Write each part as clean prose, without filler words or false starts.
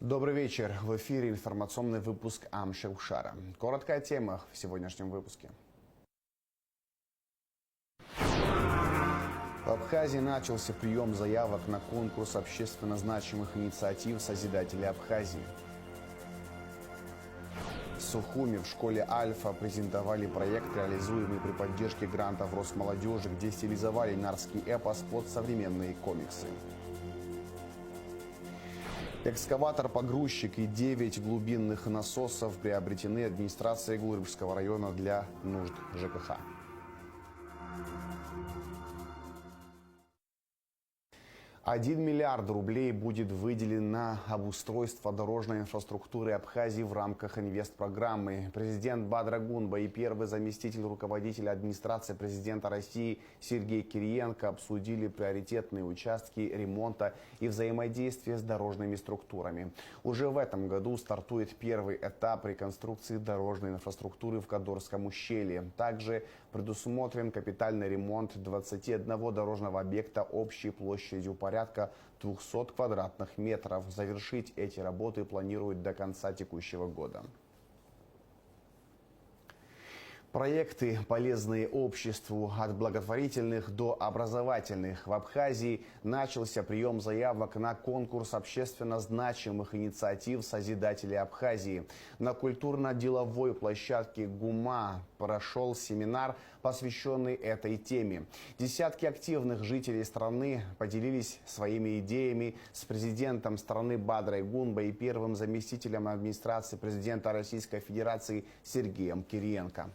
Добрый вечер. В эфире информационный выпуск Амшелшара. Коротко о темах в сегодняшнем выпуске. В Абхазии начался прием заявок на конкурс общественно значимых инициатив «Созидатели Абхазии». В Сухуми в школе «Альфа» презентовали проект, реализуемый при поддержке грантов Росмолодежи, где стилизовали нарский эпос под современные комиксы. Экскаватор-погрузчик и 9 глубинных насосов приобретены администрацией Гурьевского района для нужд ЖКХ. $1 миллиард рублей будет выделен на обустройство дорожной инфраструктуры Абхазии в рамках инвестпрограммы. Президент Бадра Гунба и первый заместитель руководителя администрации президента России Сергей Кириенко обсудили приоритетные участки ремонта и взаимодействия с дорожными структурами. Уже в этом году стартует первый этап реконструкции дорожной инфраструктуры в Кадорском ущелье. Также предусмотрен капитальный ремонт 21 дорожного объекта общей площадью порядка 200 квадратных метров. Завершить эти работы планируют до конца текущего года. Проекты, полезные обществу, от благотворительных до образовательных. В Абхазии начался прием заявок на конкурс общественно значимых инициатив «Созидатели Абхазии». На культурно-деловой площадке ГУМА прошел семинар, посвященный этой теме. Десятки активных жителей страны поделились своими идеями с президентом страны Бадрой Гунбой и первым заместителем администрации президента Российской Федерации Сергеем Кириенко.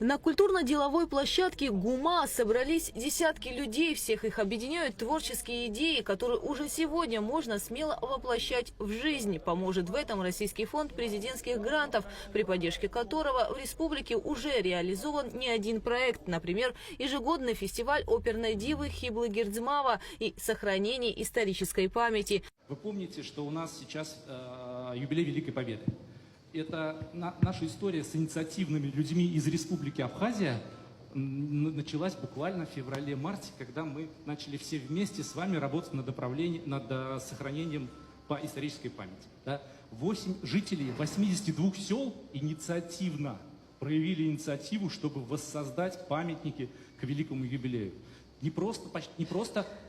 На культурно-деловой площадке ГУМА собрались десятки людей. Всех их объединяют творческие идеи, которые уже сегодня можно смело воплощать в жизнь. Поможет в этом Российский фонд президентских грантов, при поддержке которого в республике уже реализован не один проект. Например, ежегодный фестиваль оперной дивы Хиблы Гердзмава и сохранение исторической памяти. Вы помните, что у нас сейчас юбилей Великой Победы. Это наша история с инициативными людьми из Республики Абхазия началась буквально в феврале-марте, когда мы начали все вместе с вами работать над сохранением по исторической памяти. Да? 8 жителей 82 сел инициативно проявили инициативу, чтобы воссоздать памятники к великому юбилею. Не просто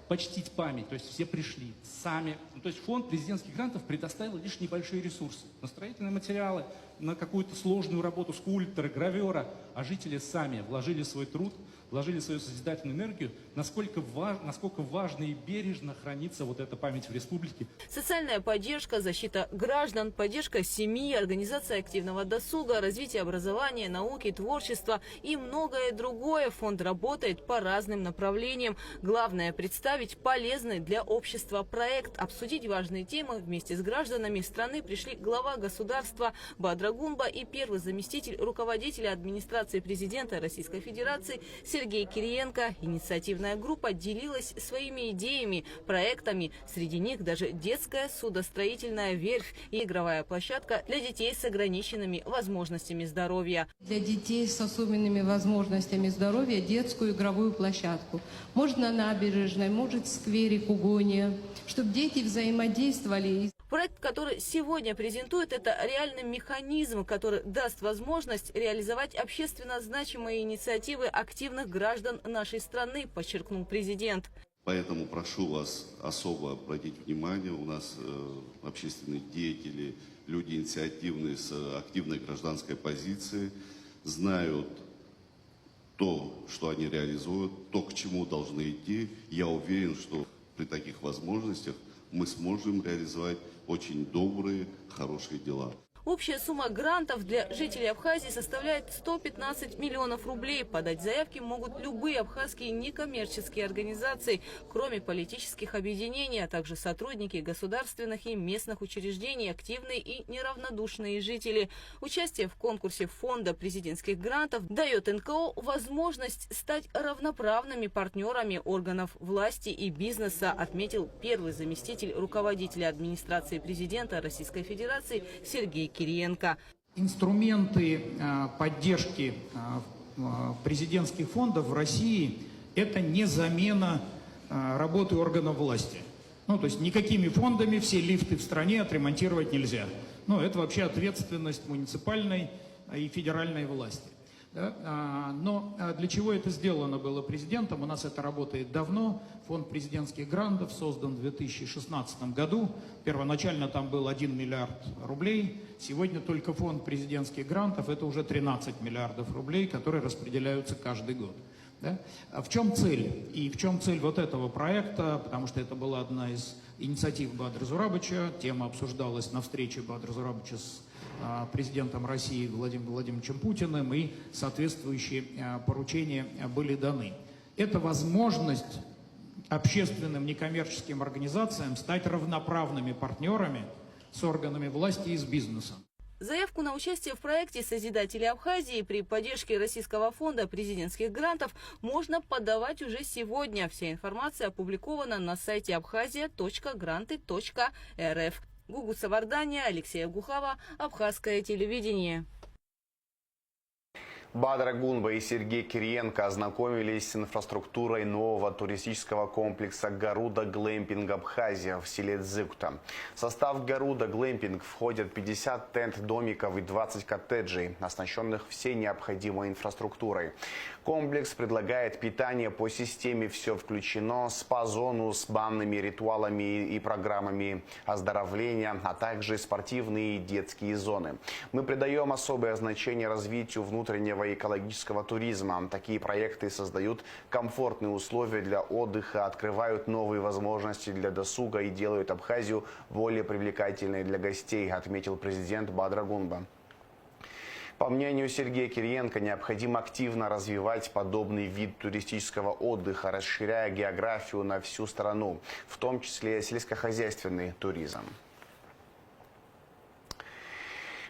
почтить память, то есть все пришли сами. То есть фонд президентских грантов предоставил лишь небольшие ресурсы на строительные материалы, на какую-то сложную работу скульптора, гравера, а жители сами вложили свой труд, вложили свою созидательную энергию, насколько важно и бережно хранится вот эта память в республике. Социальная поддержка, защита граждан, поддержка семьи, организация активного досуга, развитие образования, науки, творчества и многое другое. Фонд работает по разным направлениям. Главное – представить полезный для общества проект. Обсудить важные темы вместе с гражданами страны пришли глава государства Бадра Гунба и первый заместитель руководителя администрации президента Российской Федерации Сергей Кириенко. Инициативная группа делилась своими идеями, проектами. Среди них даже детская судостроительная верфь и игровая площадка для детей с ограниченными возможностями здоровья. Для детей с особенными возможностями здоровья детскую игровую площадку. Может на набережной, может в сквере Кугония, чтобы дети взаимодействовали. Проект, который сегодня презентует, это реальный механизм, который даст возможность реализовать общественно значимые инициативы активных граждан нашей страны, подчеркнул президент. Поэтому прошу вас особо обратить внимание, у нас общественные деятели, люди инициативные с активной гражданской позицией, знают то, что они реализуют, то, к чему должны идти. Я уверен, что при таких возможностях мы сможем реализовать очень добрые, хорошие дела. Общая сумма грантов для жителей Абхазии составляет 115 миллионов рублей. Подать заявки могут любые абхазские некоммерческие организации, кроме политических объединений, а также сотрудники государственных и местных учреждений, активные и неравнодушные жители. Участие в конкурсе фонда президентских грантов дает НКО возможность стать равноправными партнерами органов власти и бизнеса, отметил первый заместитель руководителя администрации президента Российской Федерации Сергей Кириенко. Инструменты поддержки президентских фондов в России – это не замена работы органов власти. Ну, то есть никакими фондами все лифты в стране отремонтировать нельзя. Ну, это вообще ответственность муниципальной и федеральной власти. Да? Но для чего это сделано было президентом? У нас это работает давно. Фонд президентских грантов создан в 2016 году. Первоначально там был 1 миллиард рублей. Сегодня только фонд президентских грантов – это уже 13 миллиардов рублей, которые распределяются каждый год. Да? А в чем цель? И в чем цель вот этого проекта? Потому что это была одна из инициатив Бадра Зурабовича. Тема обсуждалась на встрече Бадра Зурабовича с президентом России Владимиром Владимировичем Путиным, и соответствующие поручения были даны. Это возможность общественным некоммерческим организациям стать равноправными партнерами с органами власти и с бизнесом. Заявку на участие в проекте «Созидатели Абхазии» при поддержке Российского фонда президентских грантов можно подавать уже сегодня. Вся информация опубликована на сайте abkhazia.granty.rf. Гугу Савардания, Алексея Гухава, Абхазское телевидение. Бадра Гунба и Сергей Кириенко ознакомились с инфраструктурой нового туристического комплекса «Гаруда Глэмпинг Абхазия» в селе Дзыкута. В состав «Гаруда Глэмпинг» входят 50 тент-домиков и 20 коттеджей, оснащенных всей необходимой инфраструктурой. Комплекс предлагает питание по системе «Все включено», спа-зону с банными ритуалами и программами оздоровления, а также спортивные и детские зоны. Мы придаем особое значение развитию внутреннего экологического туризма. Такие проекты создают комфортные условия для отдыха, открывают новые возможности для досуга и делают Абхазию более привлекательной для гостей, отметил президент Бадра Гунба. По мнению Сергея Кириенко, необходимо активно развивать подобный вид туристического отдыха, расширяя географию на всю страну, в том числе сельскохозяйственный туризм.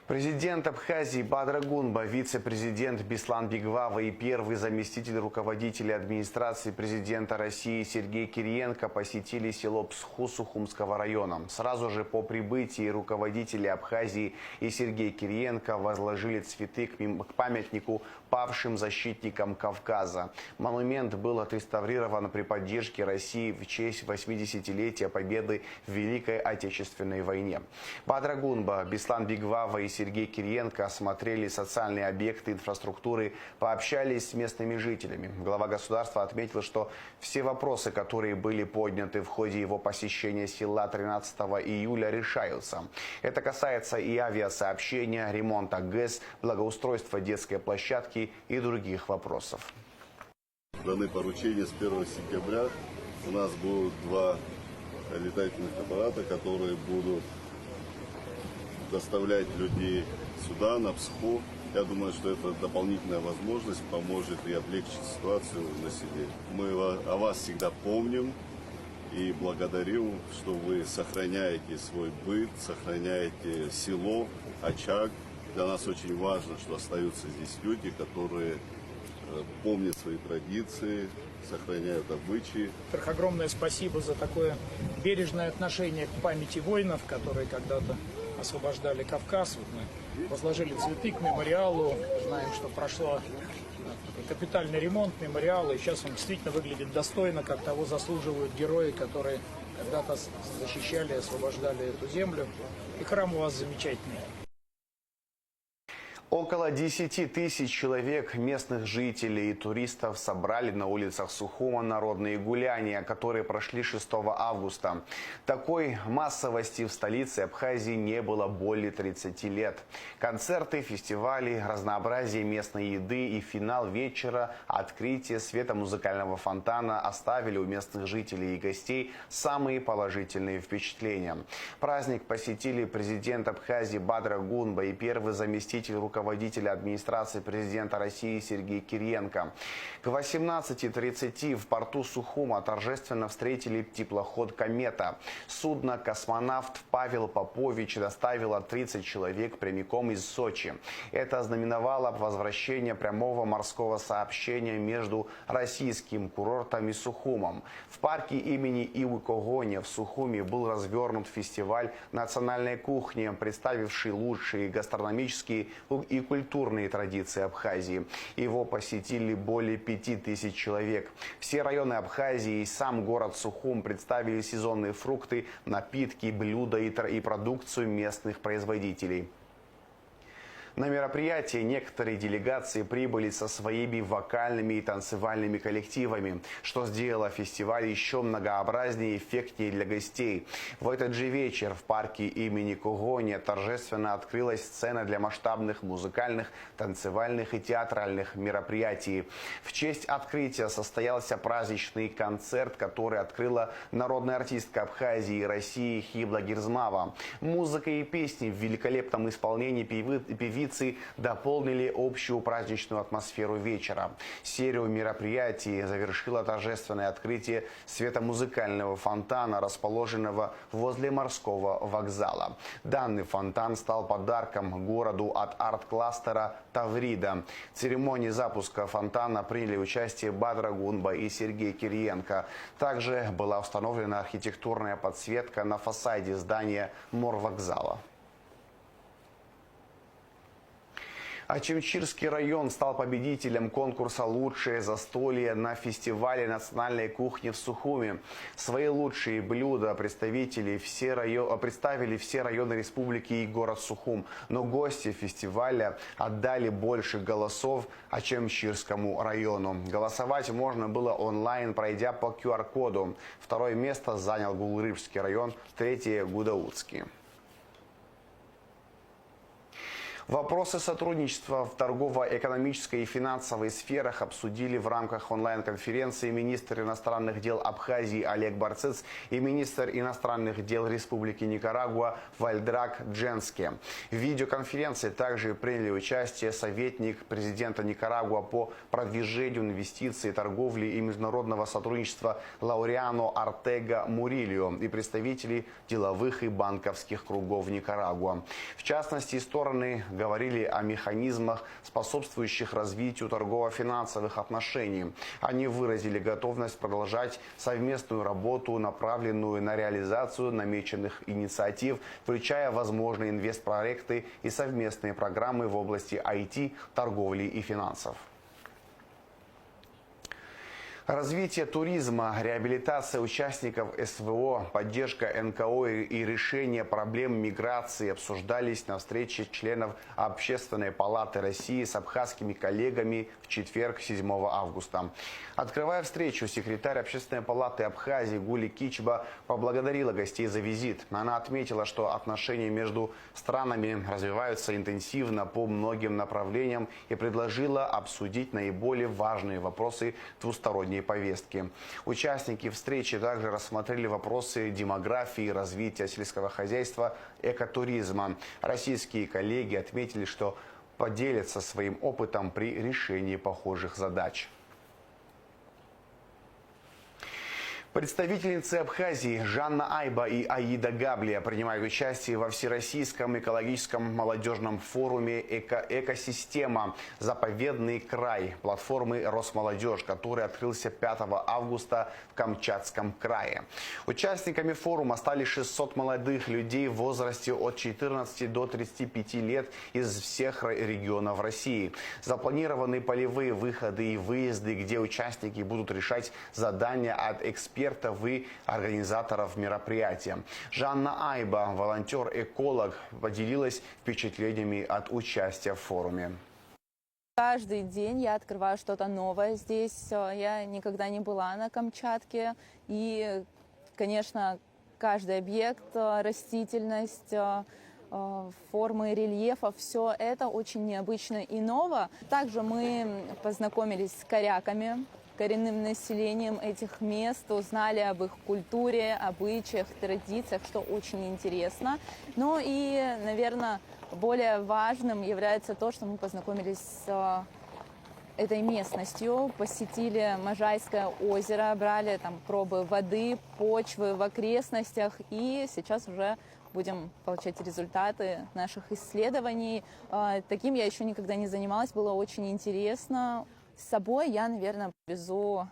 Президент Абхазии Бадра Гунба, вице-президент Беслан Бигвава и первый заместитель руководителя администрации президента России Сергей Кириенко посетили село Псху Сухумского района. Сразу же по прибытии руководители Абхазии и Сергей Кириенко возложили цветы к памятнику павшим защитникам Кавказа. Монумент был отреставрирован при поддержке России в честь 80-летия победы в Великой Отечественной войне. Бадра Гунба, Беслан Бигвава и Сергей Кириенко осмотрели социальные объекты инфраструктуры, пообщались с местными жителями. Глава государства отметил, что все вопросы, которые были подняты в ходе его посещения села 13 июля, решаются. Это касается и авиасообщения, ремонта ГЭС, благоустройства детской площадки и других вопросов. Даны поручения с 1 сентября. У нас будут 2 летательных аппарата, которые будут доставлять людей сюда, на Псху. Я думаю, что это дополнительная возможность поможет и облегчит ситуацию на селе. Мы о вас всегда помним и благодарим, что вы сохраняете свой быт, сохраняете село, очаг. Для нас очень важно, что остаются здесь люди, которые помнят свои традиции, сохраняют обычаи. Огромное спасибо за такое бережное отношение к памяти воинов, которые когда-то освобождали Кавказ. Вот мы возложили цветы к мемориалу. Знаем, что прошел капитальный ремонт мемориала, и сейчас он действительно выглядит достойно, как того заслуживают герои, которые когда-то защищали, освобождали эту землю. И храм у вас замечательный. Около 10 тысяч человек, местных жителей и туристов, собрали на улицах Сухума народные гуляния, которые прошли 6 августа. Такой массовости в столице Абхазии не было более 30 лет. Концерты, фестивали, разнообразие местной еды и финал вечера, открытие светомузыкального фонтана оставили у местных жителей и гостей самые положительные впечатления. Праздник посетили президент Абхазии Бадра Гунба и первый заместитель руководителя администрации президента России Сергей Кириенко. К 18:30 в порту Сухума торжественно встретили теплоход «Комета». Судно «Космонавт» Павел Попович доставило 30 человек прямиком из Сочи. Это ознаменовало возвращение прямого морского сообщения между российским курортом и Сухумом. В парке имени Ивы Когоня в Сухуме был развернут фестиваль национальной кухни, представивший лучшие гастрономические и культурные традиции Абхазии. Его посетили более 5000 человек. Все районы Абхазии и сам город Сухум представили сезонные фрукты, напитки, блюда и продукцию местных производителей. На мероприятие некоторые делегации прибыли со своими вокальными и танцевальными коллективами, что сделало фестиваль еще многообразнее и эффектнее для гостей. В этот же вечер в парке имени Когония торжественно открылась сцена для масштабных музыкальных, танцевальных и театральных мероприятий. В честь открытия состоялся праздничный концерт, который открыла народная артистка Абхазии и России Хибла Гирзмава. Музыка и песни в великолепном исполнении певицы дополнили общую праздничную атмосферу вечера. Серию мероприятий завершило торжественное открытие светомузыкального фонтана, расположенного возле морского вокзала. Данный фонтан стал подарком городу от арт-кластера «Таврида». В церемонии запуска фонтана приняли участие Бадра Гунба и Сергей Кириенко. Также была установлена архитектурная подсветка на фасаде здания морвокзала. Очимчирский район стал победителем конкурса «Лучшее застолье» на фестивале национальной кухни в Сухуме. Свои лучшие блюда представили все районы республики и город Сухум. Но гости фестиваля отдали больше голосов Очимчирскому району. Голосовать можно было онлайн, пройдя по QR-коду. Второе место занял Гулрыбский район, третье – Гудаутский. Вопросы сотрудничества в торгово-экономической и финансовой сферах обсудили в рамках онлайн-конференции министр иностранных дел Абхазии Олег Барцыц и министр иностранных дел Республики Никарагуа Вальдрак Дженски. В видеоконференции также приняли участие советник президента Никарагуа по продвижению инвестиций, торговли и международного сотрудничества Лауриано Артега Мурильо и представители деловых и банковских кругов Никарагуа. В частности, стороны говорили о механизмах, способствующих развитию торгово-финансовых отношений. Они выразили готовность продолжать совместную работу, направленную на реализацию намеченных инициатив, включая возможные инвестпроекты и совместные программы в области IT, торговли и финансов. Развитие туризма, реабилитация участников СВО, поддержка НКО и решение проблем миграции обсуждались на встрече членов Общественной палаты России с абхазскими коллегами в четверг, 7 августа. Открывая встречу, секретарь Общественной палаты Абхазии Гули Кичба поблагодарила гостей за визит. Она отметила, что отношения между странами развиваются интенсивно по многим направлениям и предложила обсудить наиболее важные вопросы двусторонней повестки. Участники встречи также рассмотрели вопросы демографии, развития сельского хозяйства, экотуризма. Российские коллеги отметили, что поделятся своим опытом при решении похожих задач. Представительницы Абхазии Жанна Айба и Аида Габлия принимают участие во Всероссийском экологическом молодежном форуме «Экосистема. Заповедный край» платформы «Росмолодежь», который открылся 5 августа в Камчатском крае. Участниками форума стали 600 молодых людей в возрасте от 14 до 35 лет из всех регионов России. Запланированы полевые выходы и выезды, где участники будут решать задания от экспертов и организаторов мероприятия. Жанна Айба, волонтер-эколог, поделилась впечатлениями от участия в форуме. Каждый день я открываю что-то новое здесь. Я никогда не была на Камчатке. И, конечно, каждый объект, растительность, формы рельефа, все это очень необычно и ново. Также мы познакомились с коряками, коренным населением этих мест, узнали об их культуре, обычаях, традициях, что очень интересно. Ну и, наверное, более важным является то, что мы познакомились с этой местностью, посетили Можайское озеро, брали там пробы воды, почвы в окрестностях, и сейчас уже будем получать результаты наших исследований. Таким я еще никогда не занималась, было очень интересно. С собой я, наверное, привезу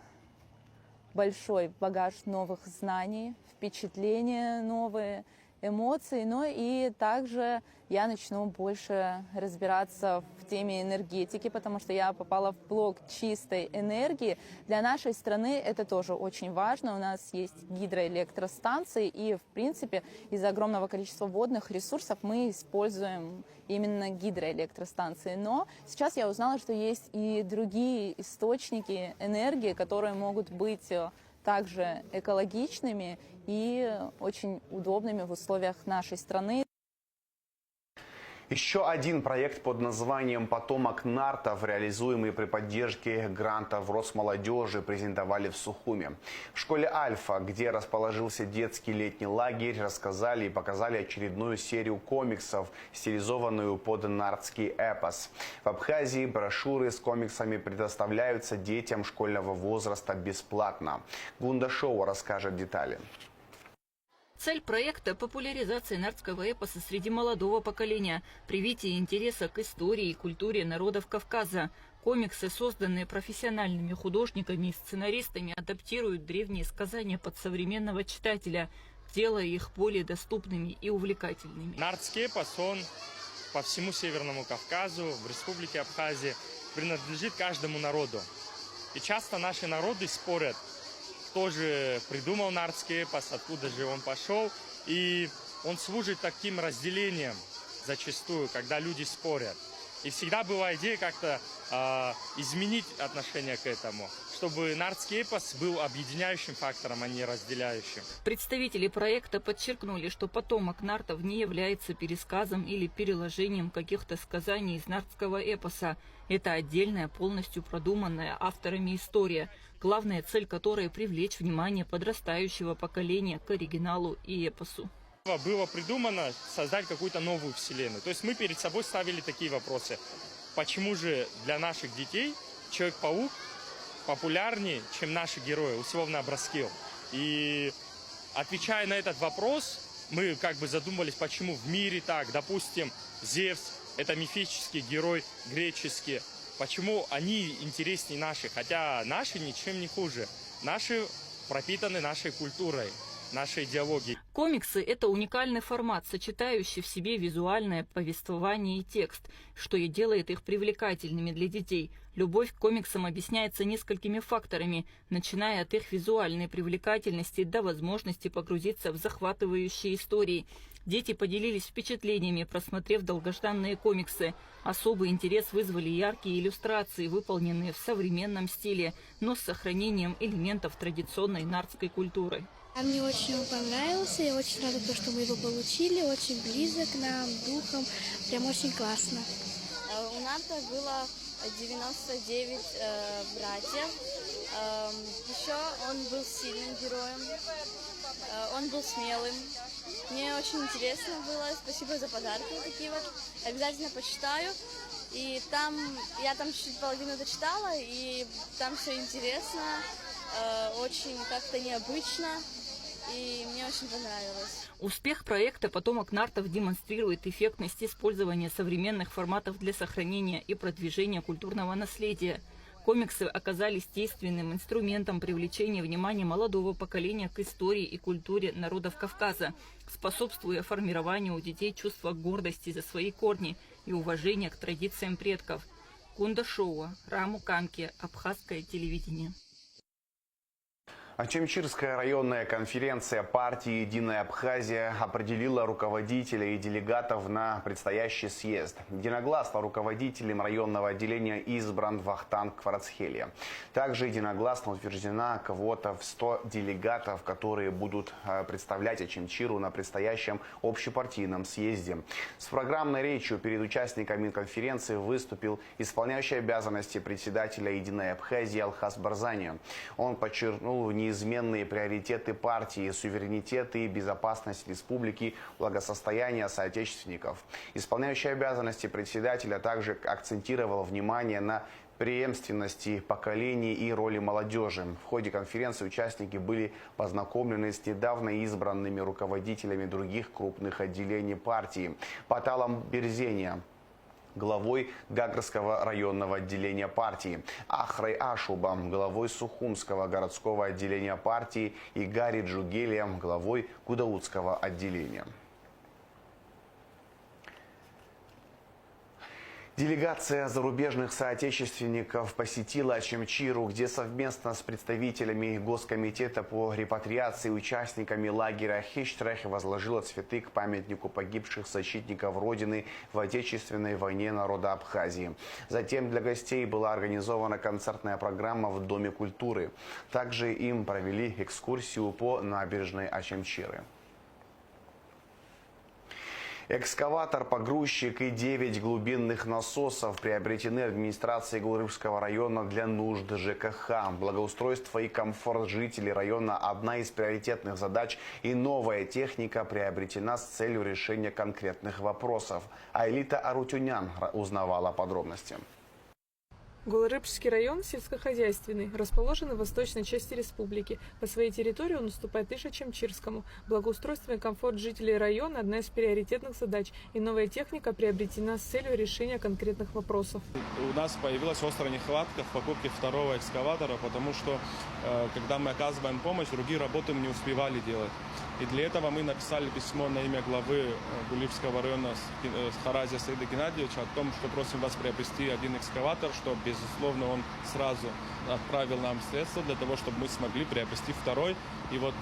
большой багаж новых знаний, впечатления новые. эмоций, но и также я начну больше разбираться в теме энергетики, потому что я попала в блок чистой энергии. Для нашей страны это тоже очень важно. У нас есть гидроэлектростанции, и, в принципе, из-за огромного количества водных ресурсов мы используем именно гидроэлектростанции. Но сейчас я узнала, что есть и другие источники энергии, которые могут быть также экологичными и очень удобными в условиях нашей страны. Еще один проект под названием «Потомок нартов», реализуемый при поддержке грантов Росмолодежи, презентовали в Сухуми. В школе «Альфа», где расположился детский летний лагерь, рассказали и показали очередную серию комиксов, стилизованную под нартский эпос. В Абхазии брошюры с комиксами предоставляются детям школьного возраста бесплатно. Гунда Шоу расскажет детали. Цель проекта – популяризация нартского эпоса среди молодого поколения, привитие интереса к истории и культуре народов Кавказа. Комиксы, созданные профессиональными художниками и сценаристами, адаптируют древние сказания под современного читателя, делая их более доступными и увлекательными. Нартский эпос, он по всему Северному Кавказу, в Республике Абхазия, принадлежит каждому народу. И часто наши народы спорят, кто же придумал нартский эпос, откуда же он пошел. И он служит таким разделением зачастую, когда люди спорят. И всегда была идея как-то изменить отношение к этому, чтобы нартский эпос был объединяющим фактором, а не разделяющим. Представители проекта подчеркнули, что «Потомок нартов» не является пересказом или переложением каких-то сказаний из нартского эпоса. Это отдельная, полностью продуманная авторами история, главная цель которой – привлечь внимание подрастающего поколения к оригиналу и эпосу. Было придумано создать какую-то новую вселенную. То есть мы перед собой ставили такие вопросы. Почему же для наших детей Человек-паук популярнее, чем наши герои, условно Абраскил? И отвечая на этот вопрос, мы как бы задумались, почему в мире так. Допустим, Зевс – это мифический герой греческий. Почему они интереснее наших? Хотя наши ничем не хуже. Наши пропитаны нашей культурой, нашей идеологией. Комиксы – это уникальный формат, сочетающий в себе визуальное повествование и текст, что и делает их привлекательными для детей. Любовь к комиксам объясняется несколькими факторами, начиная от их визуальной привлекательности до возможности погрузиться в захватывающие истории. Дети поделились впечатлениями, просмотрев долгожданные комиксы. Особый интерес вызвали яркие иллюстрации, выполненные в современном стиле, но с сохранением элементов традиционной нартской культуры. Мне очень он понравился, я очень рада, что мы его получили, очень близок к нам, духом, прям очень классно. У Нарта было 99 братьев, еще он был сильным героем, он был смелым. Мне очень интересно было, спасибо за подарки такие вот, обязательно почитаю. И там, я там чуть половину дочитала, и там все интересно, очень как-то необычно. И мне очень понравилось. Успех проекта «Потомок нартов» демонстрирует эффектность использования современных форматов для сохранения и продвижения культурного наследия. Комиксы оказались действенным инструментом привлечения внимания молодого поколения к истории и культуре народов Кавказа, способствуя формированию у детей чувства гордости за свои корни и уважения к традициям предков. Гунда Шоу, Раму Камки, Абхазское телевидение. Очимчирская районная конференция партии «Единая Абхазия» определила руководителей и делегатов на предстоящий съезд. Единогласно руководителем районного отделения избран Вахтанг Кварацхелия. Также единогласно утверждена квота в 100 делегатов, которые будут представлять Очимчиру на предстоящем общепартийном съезде. С программной речью перед участниками конференции выступил исполняющий обязанности председателя «Единой Абхазии» Алхаз Барзани. Он подчеркнул неизменные приоритеты партии, суверенитет и безопасность республики, благосостояние соотечественников. Исполняющий обязанности председателя также акцентировал внимание на преемственности поколений и роли молодежи. В ходе конференции участники были познакомлены с недавно избранными руководителями других крупных отделений партии. Паталом Берзения, главой Гагрского районного отделения партии, Ахрой Ашубом, главой Сухумского городского отделения партии и Гарри Джугелием, главой Гудаутского отделения. Делегация зарубежных соотечественников посетила Ачамчиру, где совместно с представителями Госкомитета по репатриации и участниками лагеря Хичтрэх возложила цветы к памятнику погибших защитников Родины в Отечественной войне народа Абхазии. Затем для гостей была организована концертная программа в Доме культуры. Также им провели экскурсию по набережной Ачамчиры. Экскаватор-погрузчик и 9 глубинных насосов приобретены администрацией Гулрыбского района для нужд ЖКХ. Благоустройство и комфорт жителей района – одна из приоритетных задач, и новая техника приобретена с целью решения конкретных вопросов. Айлита Арутюнян узнавала подробности. Гулрыбский район сельскохозяйственный, расположенный в восточной части республики. По своей территории он уступает лишь Ачамчирскому. Благоустройство и комфорт жителей района – одна из приоритетных задач, и новая техника приобретена с целью решения конкретных вопросов. У нас появилась острая нехватка в покупке второго экскаватора, потому что, когда мы оказываем помощь, другие работы мы не успевали делать. И для этого мы написали письмо на имя главы Гулрыбского района Харазия Саида Геннадьевича о том, что просим вас приобрести один экскаватор, что, безусловно, он сразу отправил нам средства для того, чтобы мы смогли приобрести второй. И вот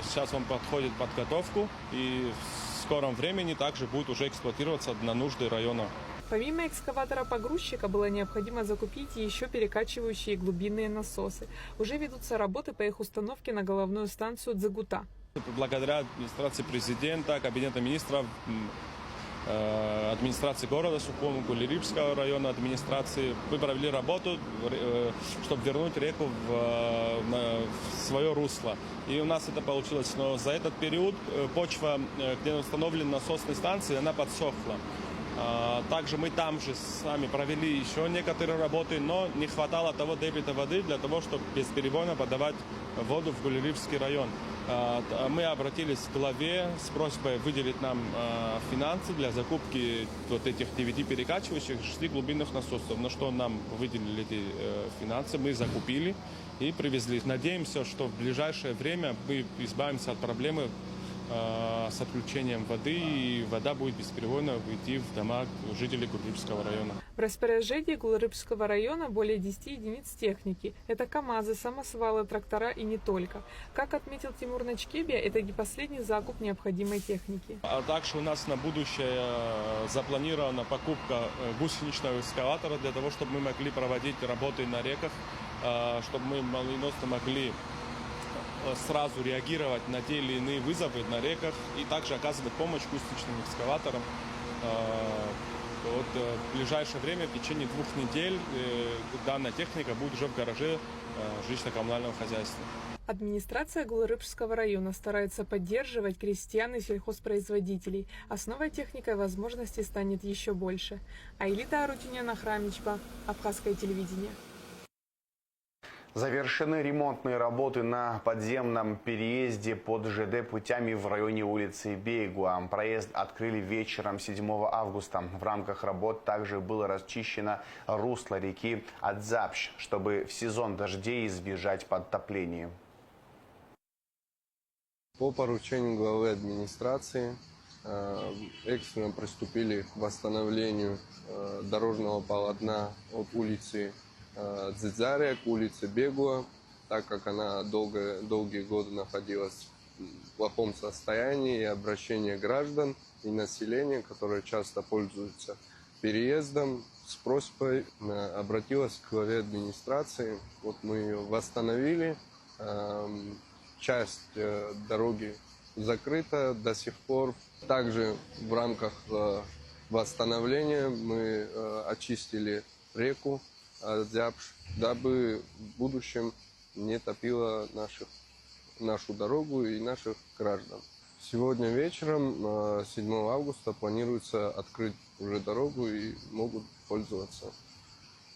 сейчас он подходит под подготовку, и в скором времени также будет уже эксплуатироваться на нужды района. Помимо экскаватора-погрузчика было необходимо закупить еще перекачивающие глубинные насосы. Уже ведутся работы по их установке на головную станцию Дзагута. Благодаря администрации президента, кабинета министров, администрации города Сухума, Гулрыбского района администрации, мы провели работу, чтобы вернуть реку в свое русло. И у нас это получилось. Но за этот период почва, где установлены насосные станции, она подсохла. Также мы там же сами провели еще некоторые работы, но не хватало того дебита воды для того, чтобы бесперебойно подавать воду в Гулрыбский район. Мы обратились к главе с просьбой выделить нам финансы для закупки вот этих 9 перекачивающих 6 глубинных насосов. На что нам выделили эти финансы, мы закупили и привезли. Надеемся, что в ближайшее время мы избавимся от проблемы с отключением воды, и вода будет бесперебойно выйти в дома жителей Гулрыбского района. В распоряжении Гулрыбского района более 10 единиц техники. Это КАМАЗы, самосвалы, трактора и не только. Как отметил Тимур Начкебия, это не последний закуп необходимой техники. А также у нас на будущее запланирована покупка гусеничного экскаватора для того, чтобы мы могли проводить работы на реках, чтобы мы молниеносно могли сразу реагировать на те или иные вызовы на реках и также оказывать помощь гусеничным экскаваторам. Вот в ближайшее время, в течение 2 недель, данная техника будет уже в гараже жилищно-коммунального хозяйства. Администрация Гулрыбского района старается поддерживать крестьян и сельхозпроизводителей, а с новой техникой возможностей станет еще больше. Айлита Арутюнян, Ахрамичба, Абхазское телевидение. Завершены ремонтные работы на подземном переезде под ЖД путями в районе улицы Бейгуа. Проезд открыли вечером 7 августа. В рамках работ также было расчищено русло реки Адзапщ, чтобы в сезон дождей избежать подтопления. По поручению главы администрации экстренно приступили к восстановлению дорожного полотна от улицы Дзидзария к улице Бейгуа, так как она долгие годы находилась в плохом состоянии, и обращение граждан и населения, которые часто пользуются переездом, с просьбой обратилась к главе администрации. Вот мы ее восстановили, часть дороги закрыта до сих пор. Также в рамках восстановления мы очистили реку Адзапщ, дабы в будущем не топило нашу дорогу и наших граждан. Сегодня вечером, 7 августа, планируется открыть уже дорогу и могут пользоваться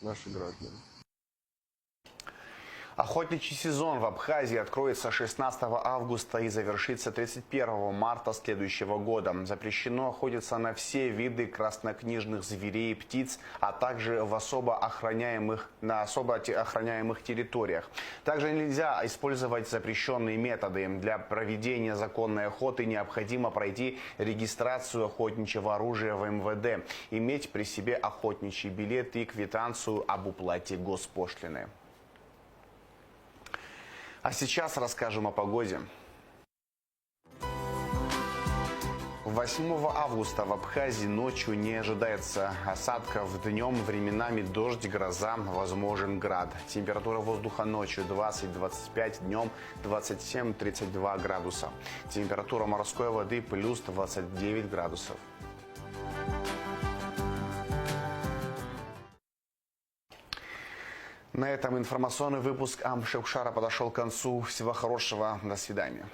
наши граждане. Охотничий сезон в Абхазии откроется 16 августа и завершится 31 марта следующего года. Запрещено охотиться на все виды краснокнижных зверей и птиц, а также на особо охраняемых территориях. Также нельзя использовать запрещенные методы. Для проведения законной охоты необходимо пройти регистрацию охотничьего оружия в МВД, иметь при себе охотничий билет и квитанцию об уплате госпошлины. А сейчас расскажем о погоде. 8 августа в Абхазии ночью не ожидается осадков. Днем временами дождь, гроза, возможен град. Температура воздуха ночью 20-25, днем 27-32 градуса. Температура морской воды плюс 29 градусов. На этом информационный выпуск Амшевшара подошел к концу. Всего хорошего. До свидания.